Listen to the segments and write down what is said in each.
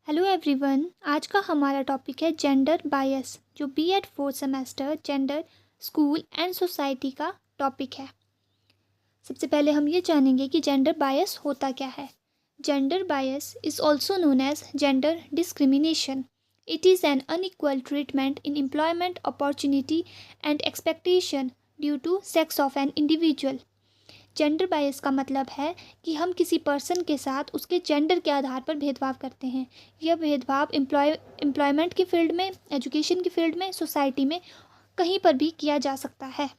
Hello everyone. आज का हमारा टॉपिक है जेंडर बायस, जो BEd fourth semester gender school and society का टॉपिक है। सबसे पहले हम ये जानेंगे कि जेंडर बायस होता क्या है। Gender bias is also known as gender discrimination. It is an unequal treatment in employment opportunity and expectation due to sex of an individual. Gender bias का मतलब है कि हम किसी पर्सन के साथ उसके जेंडर के आधार पर भेदभाव करते हैं। यह भेदभाव एम्प्लॉयमेंट की फील्ड में, एजुकेशन की फील्ड में, सोसाइटी में कहीं पर भी किया जा सकता है।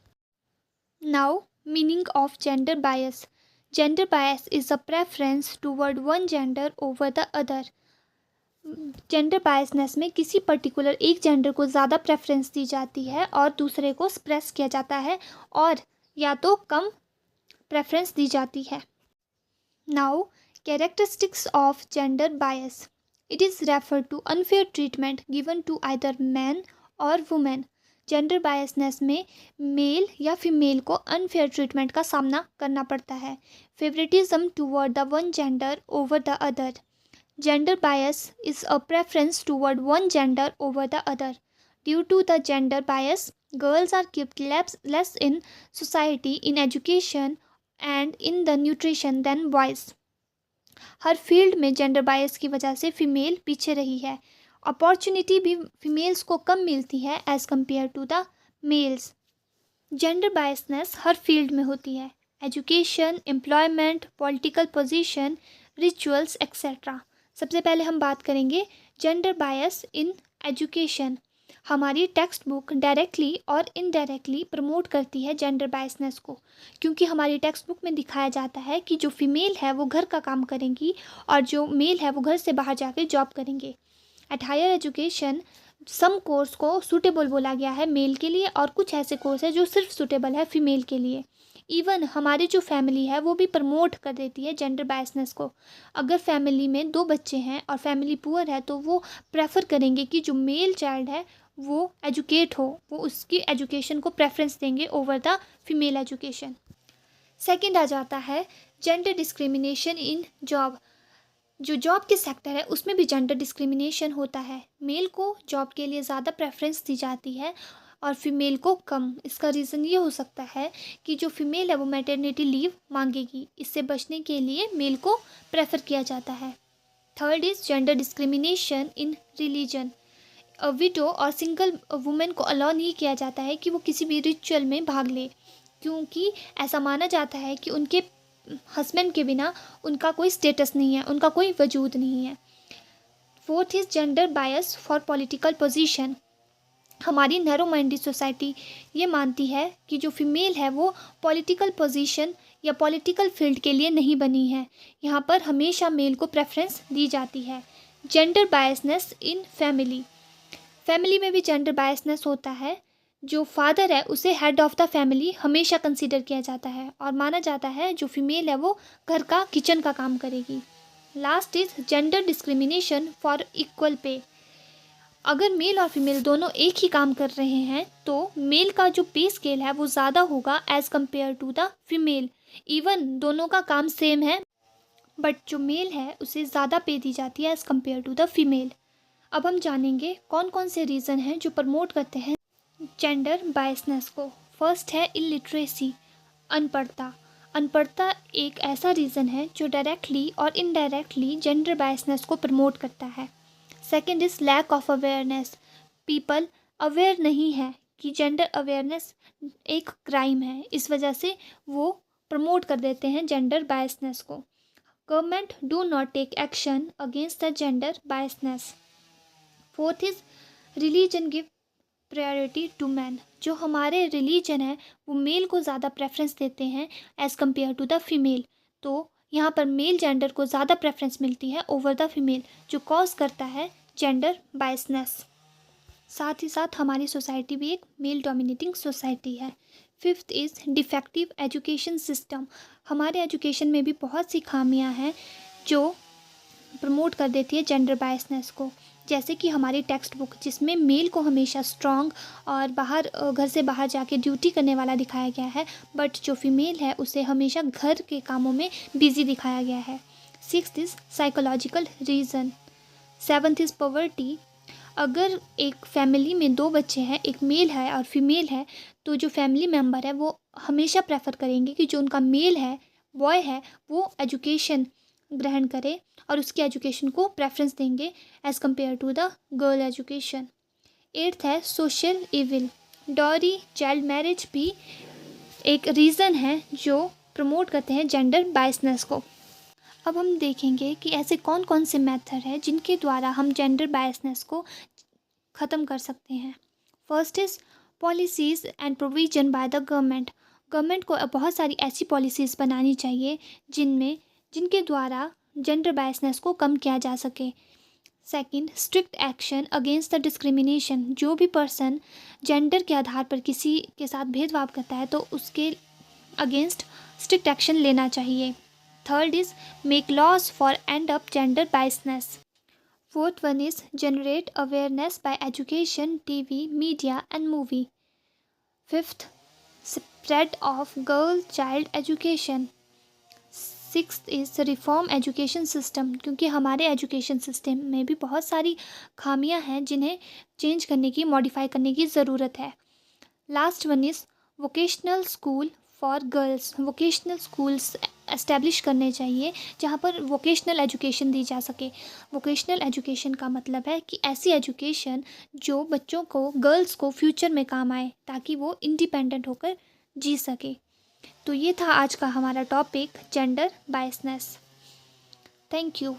Now meaning of gender bias. Gender bias is a preference toward one gender over the other. Gender biasness में किसी पर्टिकुलर एक जेंडर को ज़्यादा प्रेफरेंस दी जाती है और दूसरे को सप्रेस किया जाता है और या तो कम प्रेफरेंस दी जाती है। Now characteristics of gender bias. It is refer to unfair treatment given to either man or women. Gender biasness में मेल या फीमेल को अनफेयर ट्रीटमेंट का सामना करना पड़ता है। Favouritism toward the one gender over the other. Gender bias is a preference toward one gender over the other. Due to the gender bias, girls are kept less in society, in education and in the nutrition than boys. Her field में gender bias की वजह से female पीछे रही है। Opportunity भी females को कम मिलती है as compare to the males. Gender biasness हर फील्ड में होती है, education, employment, political position, rituals etcetera. सबसे पहले हम बात करेंगे जेंडर बायस इन एजुकेशन। हमारी टेक्स्ट बुक डायरेक्टली और इनडायरेक्टली प्रमोट करती है जेंडर बायसनेस को, क्योंकि हमारी टेक्स्ट बुक में दिखाया जाता है कि जो फीमेल है वो घर का काम करेंगी और जो मेल है वो घर से बाहर जाके जॉब करेंगे। At higher education some course को सूटेबल बोला गया है मेल के लिए और कुछ ऐसे कोर्स है जो सिर्फ सूटेबल है फीमेल के लिए। इवन हमारी जो फैमिली है वो भी प्रमोट कर देती है जेंडर बायसनेस को। अगर फैमिली में 2 बच्चे हैं और फैमिली पुअर है तो वो प्रेफर करेंगे कि जो मेल चाइल्ड है वो एजुकेट हो, वो उसकी एजुकेशन को प्रेफरेंस देंगे over the female education. Second आ जाता है जेंडर डिस्क्रिमिनेशन इन जॉब। जो जॉब के सेक्टर है उसमें भी जेंडर डिस्क्रिमिनेशन होता है। मेल को जॉब के लिए ज़्यादा प्रेफरेंस दी जाती है और फीमेल को कम। इसका रीज़न ये हो सकता है कि जो फीमेल है वो मैटरनिटी लीव मांगेगी, इससे बचने के लिए मेल को प्रेफर किया जाता है। Third is gender discrimination in religion. Window और सिंगल वुमेन को अलाउ नहीं किया जाता है कि वो किसी भी रिचुअल में भाग ले, क्योंकि ऐसा माना जाता है कि उनके हस्बैंड के बिना उनका कोई स्टेटस नहीं है, उनका कोई वजूद नहीं है। Fourth is gender bias for political position. हमारी नैरो माइंडेड सोसाइटी ये मानती है कि जो फीमेल है वो पॉलिटिकल पोजीशन या पॉलिटिकल फील्ड के लिए नहीं बनी है। यहाँ पर हमेशा मेल को प्रेफरेंस दी जाती है। Gender biasness in family. Family में भी जेंडर बायसनेस होता है। जो फादर है उसे हेड ऑफ़ द फैमिली हमेशा कंसीडर किया जाता है और माना जाता है जो फीमेल है वो घर का किचन का काम करेगी। Last is gender discrimination for equal pay. अगर मेल और फीमेल दोनों एक ही काम कर रहे हैं तो मेल का जो पे स्केल है वो ज़्यादा होगा as compare to the female. Even दोनों का काम सेम है बट जो मेल है उसे ज़्यादा पे दी जाती है as compare to the female. अब हम जानेंगे कौन कौन से रीज़न हैं जो प्रमोट करते हैं जेंडर बायसनेस को। फर्स्ट है इलिटरेसी, अनपढ़ता। अनपढ़ता एक ऐसा रीज़न है जो डायरेक्टली और इनडायरेक्टली जेंडर बायसनेस को प्रमोट करता है। Second is lack of awareness. People aware नहीं है कि जेंडर अवेयरनेस एक क्राइम है, इस वजह से वो प्रमोट कर देते हैं जेंडर बायसनेस को। Government do not take action against the gender biasness. Fourth is religion give priority to man. जो हमारे रिलीजन है वो मेल को ज़्यादा प्रेफरेंस देते हैं as compare to the female. तो यहाँ पर मेल जेंडर को ज़्यादा प्रेफरेंस मिलती है ओवर द फीमेल, जो कॉज करता है जेंडर बायसनेस। साथ ही साथ हमारी सोसाइटी भी एक मेल डोमिनेटिंग सोसाइटी है। Fifth is defective education system. हमारे एजुकेशन में भी बहुत सी खामियां हैं जो प्रमोट कर देती है जेंडर बायसनेस को। जैसे कि हमारी टेक्स्ट बुक जिसमें मेल को हमेशा स्ट्रॉन्ग और बाहर घर से बाहर जाके ड्यूटी करने वाला दिखाया गया है, बट जो फीमेल है उसे हमेशा घर के कामों में बिजी दिखाया गया है। Sixth is psychological reason. Seventh is poverty. अगर एक फैमिली में दो बच्चे हैं, एक मेल है और फीमेल है, तो जो फैमिली मेम्बर है वो हमेशा प्रेफर करेंगे कि जो उनका मेल है, बॉय है, वो एजुकेशन ग्रहण करे और उसकी एजुकेशन को प्रेफरेंस देंगे as compare to the girl education. Eighth है social evil. Dowry, child marriage भी एक रीज़न है जो प्रमोट करते हैं जेंडर बायसनेस को। अब हम देखेंगे कि ऐसे कौन कौन से मेथड हैं जिनके द्वारा हम जेंडर बायसनेस को ख़त्म कर सकते हैं। First is policies and provision by the government. Government को बहुत सारी ऐसी पॉलिसीज़ बनानी चाहिए जिनके द्वारा जेंडर बायसनेस को कम किया जा सके। Second, strict action against the discrimination. जो भी पर्सन जेंडर के आधार पर किसी के साथ भेदभाव करता है तो उसके अगेंस्ट स्ट्रिक्ट एक्शन लेना चाहिए। Third is make laws for end up gender biasness. Fourth one is generate awareness by education, TV, media and movie. Fifth, spread of girl child education. Sixth is reform education system, क्योंकि हमारे education system में भी बहुत सारी खामियां हैं जिन्हें change करने की, मॉडिफाई करने की ज़रूरत है। Last one is vocational school for girls. Vocational schools establish करने चाहिए जहाँ पर वोकेशनल एजुकेशन दी जा सके। वोकेशनल एजुकेशन का मतलब है कि ऐसी एजुकेशन जो बच्चों को, गर्ल्स को फ्यूचर में काम आए ताकि वो इंडिपेंडेंट होकर जी सके। तो ये था आज का हमारा topic gender biasness. Thank you.